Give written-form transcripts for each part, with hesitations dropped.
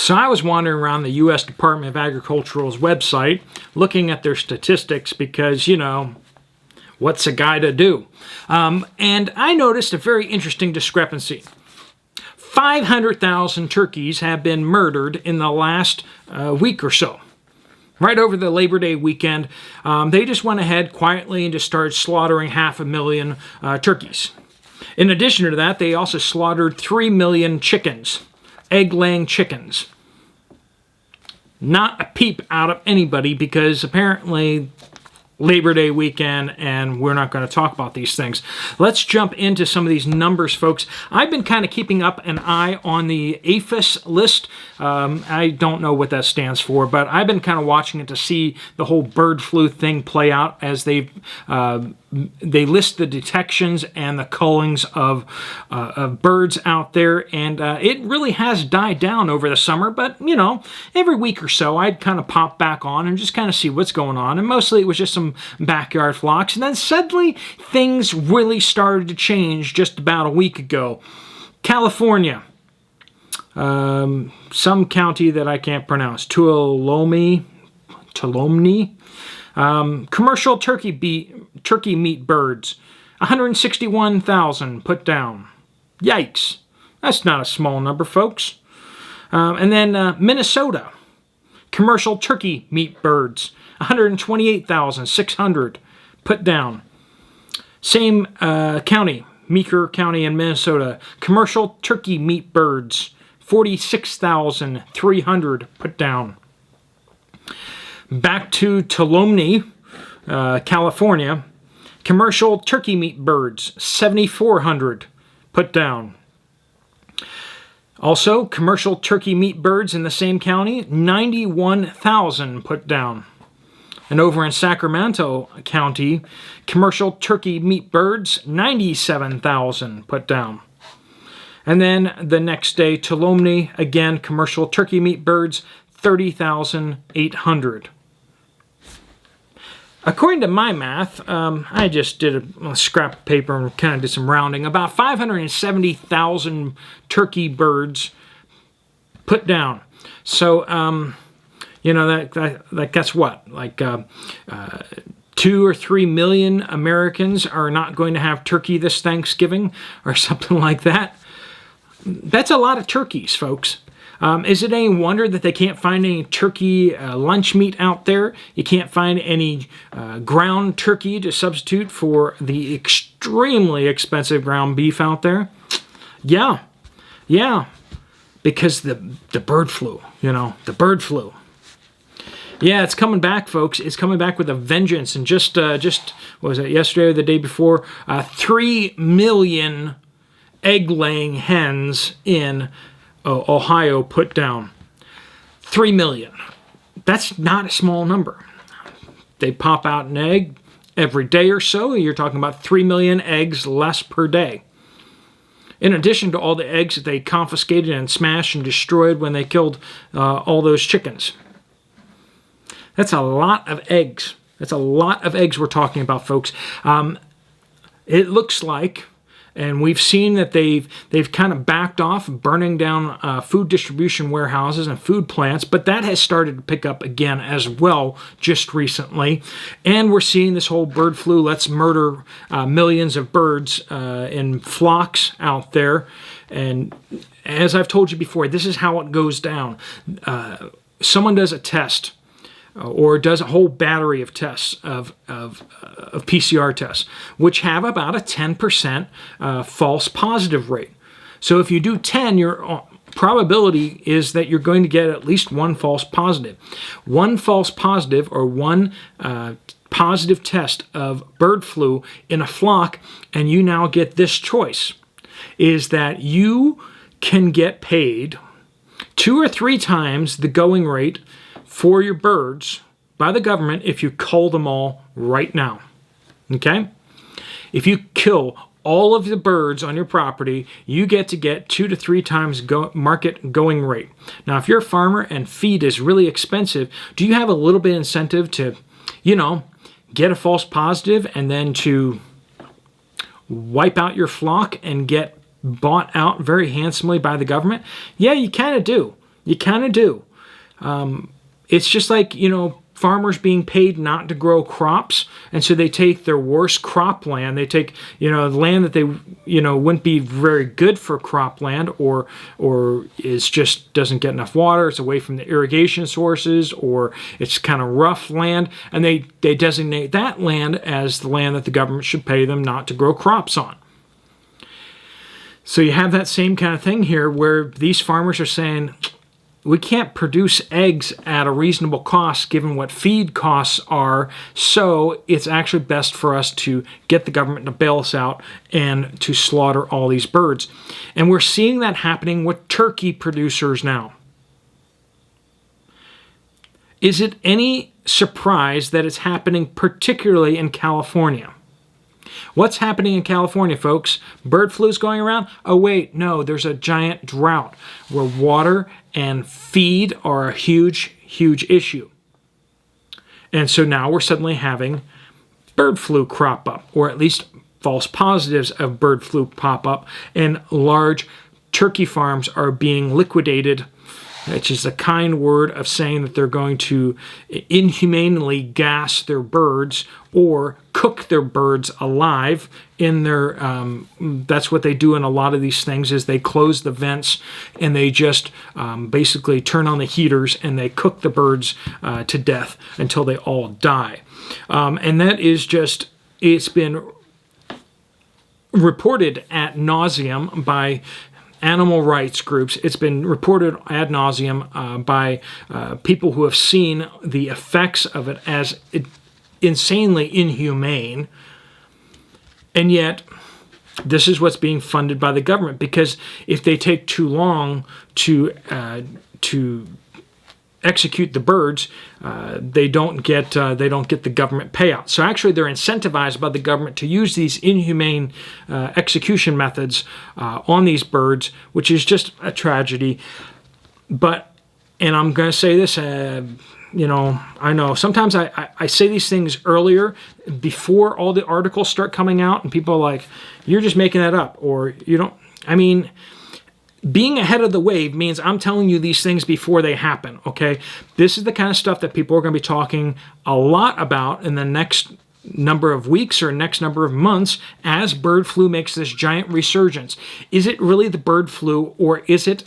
So I was wandering around the U.S. Department of Agricultural's website looking at their statistics because, you know, what's a guy to do? And I noticed a very interesting discrepancy. 500,000 turkeys have been murdered in the last week or so. Right over the Labor Day weekend, they just went ahead quietly and just started slaughtering 500,000 turkeys. In addition to that, they also slaughtered 3 million chickens, egg-laying chickens. Not a peep out of anybody because apparently Labor Day weekend, and we're not going to talk about these things. Let's jump into some of these numbers, folks. I've been kind of keeping up an eye on the APHIS list. I don't know what that stands for, but I've been kind of watching it to see the whole bird flu thing play out as they list the detections and the cullings of birds out there, and it really has died down over the summer, but, you know, every week or so I'd kind of pop back on and just kind of see what's going on, and mostly it was just some backyard flocks, and then suddenly things really started to change just about a week ago. California, some county that I can't pronounce, Tuolumne, commercial turkey meat birds, 161,000 put down. Yikes. That's not a small number, folks. And then Minnesota, commercial turkey meat birds, 128,600 put down. Same county, Meeker County in Minnesota, commercial turkey meat birds, 46,300 put down. Back to Tuolumne, California, commercial turkey meat birds, 7,400 put down. Also, commercial turkey meat birds in the same county, 91,000 put down. And over in Sacramento County, commercial turkey meat birds, 97,000 put down. And then the next day, Tuolumne, again, commercial turkey meat birds, 30,800. According to my math, I just did a scrap of paper and kind of did some rounding. About 570,000 turkey birds put down. So, you know, that's what? Like 2 or 3 million Americans are not going to have turkey this Thanksgiving or something like that. That's a lot of turkeys, folks. Is it any wonder that they can't find any turkey lunch meat out there? You can't find any ground turkey to substitute for the extremely expensive ground beef out there? Yeah, because the bird flu, you know, the bird flu. Yeah, it's coming back, folks. It's coming back with a vengeance. And just what was it, yesterday or the day before? 3 million egg-laying hens in Ohio put down. 3 million. That's not a small number. They pop out an egg every day or so. You're talking about 3 million eggs less per day. In addition to all the eggs that they confiscated and smashed and destroyed when they killed all those chickens. That's a lot of eggs. That's a lot of eggs we're talking about, folks. It looks like, and we've seen that they've kind of backed off burning down food distribution warehouses and food plants, but that has started to pick up again as well just recently. And we're seeing this whole bird flu, let's murder millions of birds in flocks out there. And as I've told you before, this is how it goes down. Someone does a test, or does a whole battery of tests of PCR tests, which have about a 10% false positive rate. So if you do 10, your probability is that you're going to get at least one false positive. One false positive or one positive test of bird flu in a flock, and you now get this choice, is that you can get paid 2 or 3 times the going rate for your birds by the government if you cull them all right now. Okay? If you kill all of the birds on your property, you get 2 to 3 times market going rate. Now, if you're a farmer and feed is really expensive, do you have a little bit of incentive to, you know, get a false positive and then to wipe out your flock and get bought out very handsomely by the government? Yeah, you kind of do. You kind of do. It's just like, farmers being paid not to grow crops, and so they take their worst cropland. They take, the land that they, wouldn't be very good for cropland, or is just doesn't get enough water. It's away from the irrigation sources, or it's kind of rough land, and they designate that land as the land that the government should pay them not to grow crops on. So you have that same kind of thing here, where these farmers are saying, we can't produce eggs at a reasonable cost given what feed costs are, so it's actually best for us to get the government to bail us out and to slaughter all these birds. And we're seeing that happening with turkey producers now. Is it any surprise that it's happening particularly in California? What's happening in California, folks? Bird flu's going around? Oh, wait, no, there's a giant drought where water and feed are a huge, huge issue. And so now we're suddenly having bird flu crop up, or at least false positives of bird flu pop up, and large turkey farms are being liquidated, which is a kind word of saying that they're going to inhumanely gas their birds or cook their birds alive in their, that's what they do in a lot of these things, is they close the vents and they just basically turn on the heaters and they cook the birds to death until they all die. And that is just, it's been reported ad nauseum by animal rights groups. It's been reported ad nauseum by people who have seen the effects of it as insanely inhumane. And yet, this is what's being funded by the government, because if they take too long to execute the birds, they don't get the government payout. So actually, they're incentivized by the government to use these inhumane execution methods on these birds, which is just a tragedy. But, and I'm going to say this, I know sometimes I say these things earlier before all the articles start coming out, and people are like, "You're just making that up," or you don't. I mean, being ahead of the wave means I'm telling you these things before they happen, okay? This is the kind of stuff that people are going to be talking a lot about in the next number of weeks or next number of months as bird flu makes this giant resurgence. Is it really the bird flu, or is it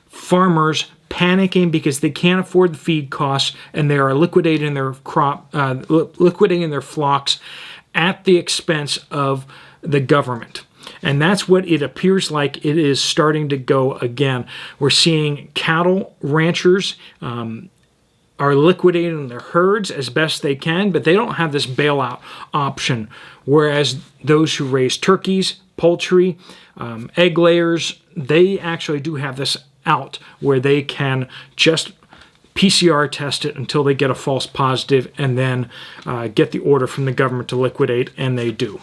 farmers panicking because they can't afford the feed costs and they are liquidating their liquidating their flocks at the expense of the government? And that's what it appears like it is starting to go again. We're seeing cattle ranchers are liquidating their herds as best they can, but they don't have this bailout option. Whereas those who raise turkeys, poultry, egg layers, they actually do have this out where they can just PCR test it until they get a false positive and then get the order from the government to liquidate, and they do.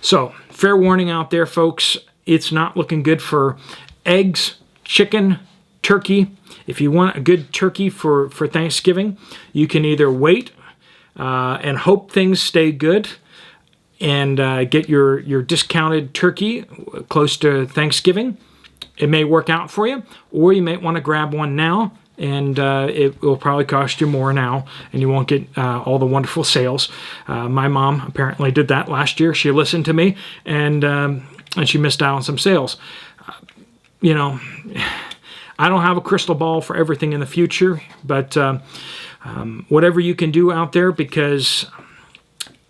So, fair warning out there, folks. It's not looking good for eggs, chicken, turkey. If you want a good turkey for Thanksgiving, you can either wait and hope things stay good and get your discounted turkey close to Thanksgiving. It may work out for you, or you may want to grab one now, and it will probably cost you more now, and you won't get all the wonderful sales. My mom apparently did that last year. She listened to me, and she missed out on some sales. I don't have a crystal ball for everything in the future, but whatever you can do out there, because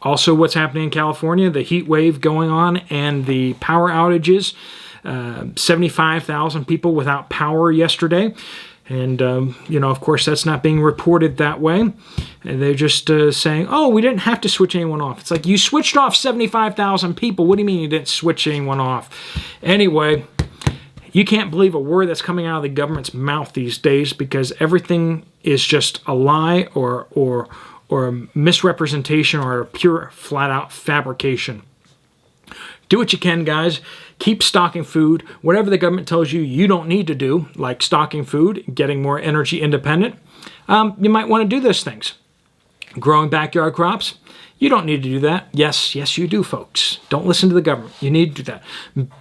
also what's happening in California, the heat wave going on and the power outages, 75,000 people without power yesterday. And, of course, that's not being reported that way. And they're just saying, oh, we didn't have to switch anyone off. It's like, you switched off 75,000 people. What do you mean you didn't switch anyone off? Anyway, you can't believe a word that's coming out of the government's mouth these days, because everything is just a lie or a misrepresentation or a pure flat-out fabrication. Do what you can, guys. Keep stocking food. Whatever the government tells you you don't need to do, like stocking food, getting more energy independent, you might want to do those things. Growing backyard crops, you don't need to do that. Yes, you do, folks. Don't listen to the government. You need to do that.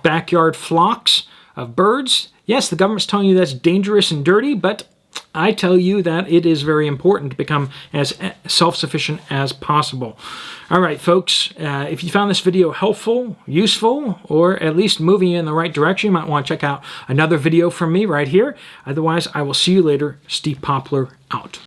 Backyard flocks of birds, Yes, the government's telling you that's dangerous and dirty, but I tell you that it is very important to become as self-sufficient as possible. All right, folks, if you found this video helpful, useful, or at least moving you in the right direction, you might want to check out another video from me right here. Otherwise, I will see you later. Steve Poplar out.